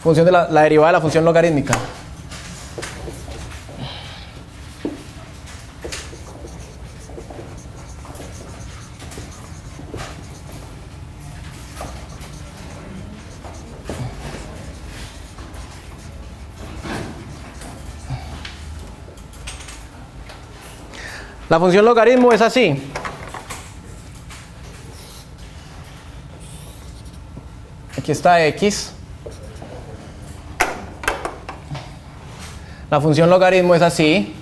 función de la derivada de la función logarítmica. La función logaritmo es así. Aquí está x. La función logaritmo es así.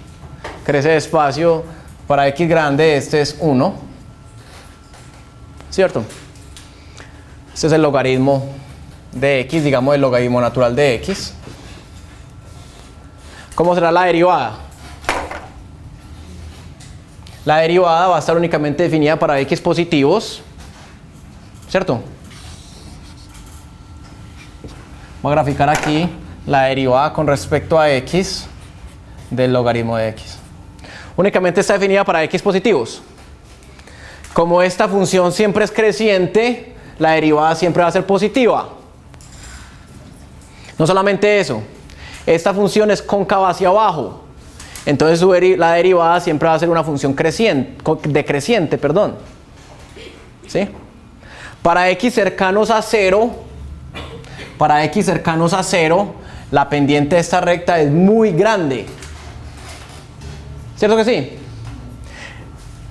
Crece despacio. Para x grande este es 1. ¿Cierto? Este es el logaritmo de x, digamos el logaritmo natural de x. ¿Cómo será la derivada? La derivada va a estar únicamente definida para x positivos, ¿cierto? Voy a graficar aquí la derivada con respecto a x del logaritmo de x. Únicamente está definida para x positivos. Como esta función siempre es creciente, la derivada siempre va a ser positiva. No solamente eso, esta función es cóncava hacia abajo. Entonces la derivada siempre va a ser una función decreciente, perdón. ¿Sí? Para x cercanos a 0, la pendiente de esta recta es muy grande. ¿Cierto que sí?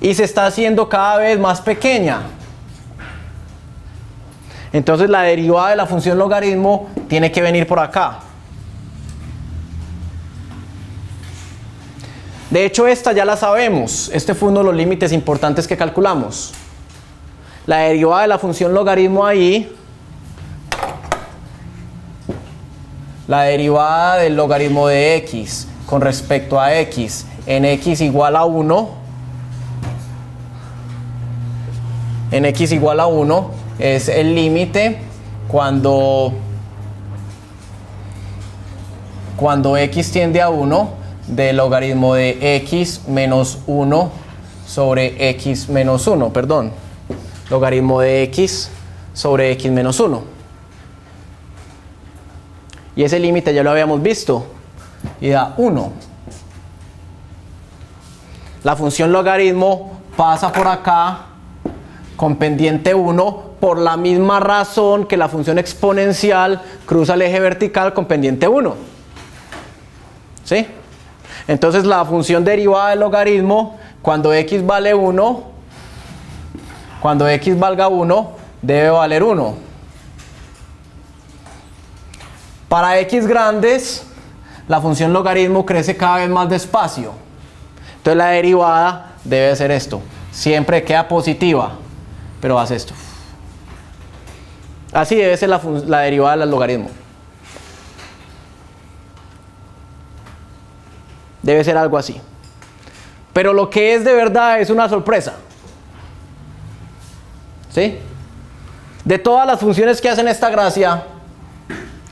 Y se está haciendo cada vez más pequeña. Entonces la derivada de la función logaritmo tiene que venir por acá. De hecho, esta ya la sabemos. Este fue uno de los límites importantes que calculamos. La derivada de la función logaritmo ahí, la derivada del logaritmo de x con respecto a x en x igual a 1, es el límite cuando x tiende a 1 del logaritmo de x menos 1 sobre x menos 1, perdón. Logaritmo de x sobre x menos 1. Y ese límite ya lo habíamos visto. Y da 1. La función logaritmo pasa por acá con pendiente 1 por la misma razón que la función exponencial cruza el eje vertical con pendiente 1. ¿Sí? Entonces la función derivada del logaritmo, cuando x vale 1, cuando x valga 1, debe valer 1. Para x grandes, la función logaritmo crece cada vez más despacio. Entonces la derivada debe ser esto. Siempre queda positiva, pero hace esto. Así debe ser la derivada del logaritmo. Debe ser algo así. Pero lo que es de verdad es una sorpresa. ¿Sí? De todas las funciones que hacen esta gracia,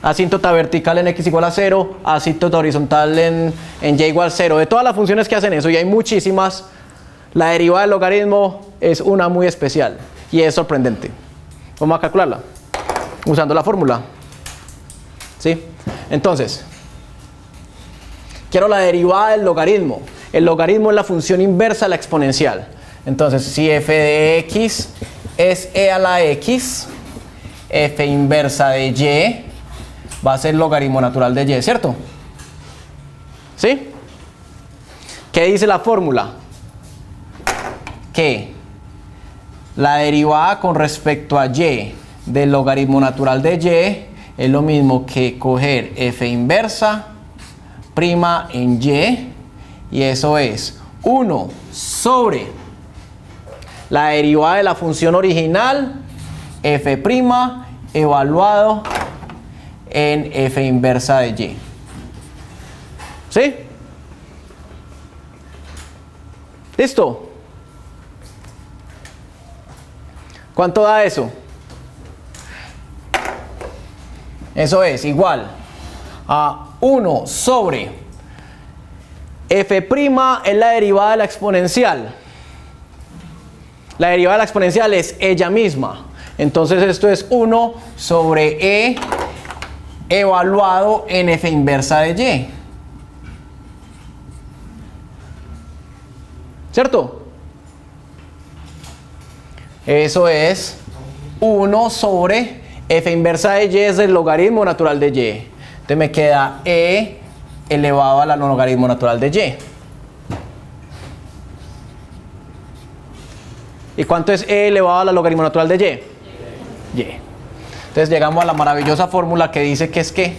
asíntota vertical en x igual a 0, asíntota horizontal en y igual a 0, de todas las funciones que hacen eso, y hay muchísimas, la derivada del logaritmo es una muy especial y es sorprendente. Vamos a calcularla usando la fórmula. ¿Sí? Entonces, quiero la derivada del logaritmo. El logaritmo es la función inversa de la exponencial. Entonces, si f de x es e a la x, f inversa de y va a ser logaritmo natural de y, ¿cierto? ¿Sí? ¿Qué dice la fórmula? Que la derivada con respecto a y del logaritmo natural de y es lo mismo que coger f inversa prima en y eso es 1 sobre la derivada de la función original f' evaluado en f inversa de y. ¿Sí? ¿Listo? ¿Cuánto da eso? Eso es igual a 1 sobre f' es la derivada de la exponencial. La derivada de la exponencial es ella misma. Entonces esto es 1 sobre e evaluado en f inversa de y. ¿Cierto? Eso es 1 sobre f inversa de y es el logaritmo natural de y. Entonces me queda e elevado al logaritmo natural de y. ¿Y cuánto es e elevado al logaritmo natural de y? Y. Entonces llegamos a la maravillosa fórmula que dice que es que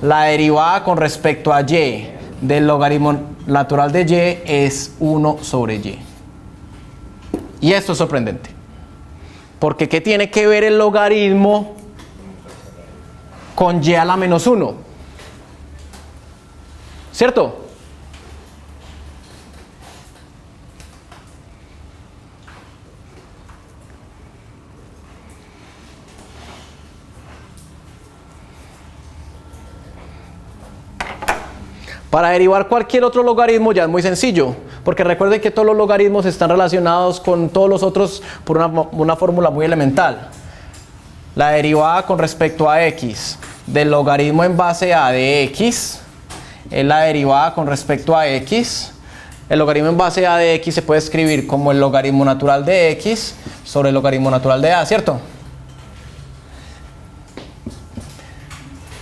la derivada con respecto a y del logaritmo natural de y es 1 sobre y. Y esto es sorprendente. Porque ¿qué tiene que ver el logaritmo con y a la menos 1? ¿Cierto? Para derivar cualquier otro logaritmo ya es muy sencillo, porque recuerden que todos los logaritmos están relacionados con todos los otros por una fórmula muy elemental. La derivada con respecto a x del logaritmo en base a de x es la derivada con respecto a x. El logaritmo en base a de x se puede escribir como el logaritmo natural de x sobre el logaritmo natural de a, ¿cierto?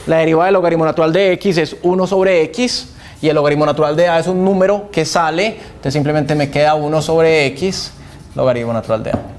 La derivada del logaritmo natural de x es 1 sobre x y el logaritmo natural de a es un número que sale, entonces simplemente me queda 1 sobre x logaritmo natural de a.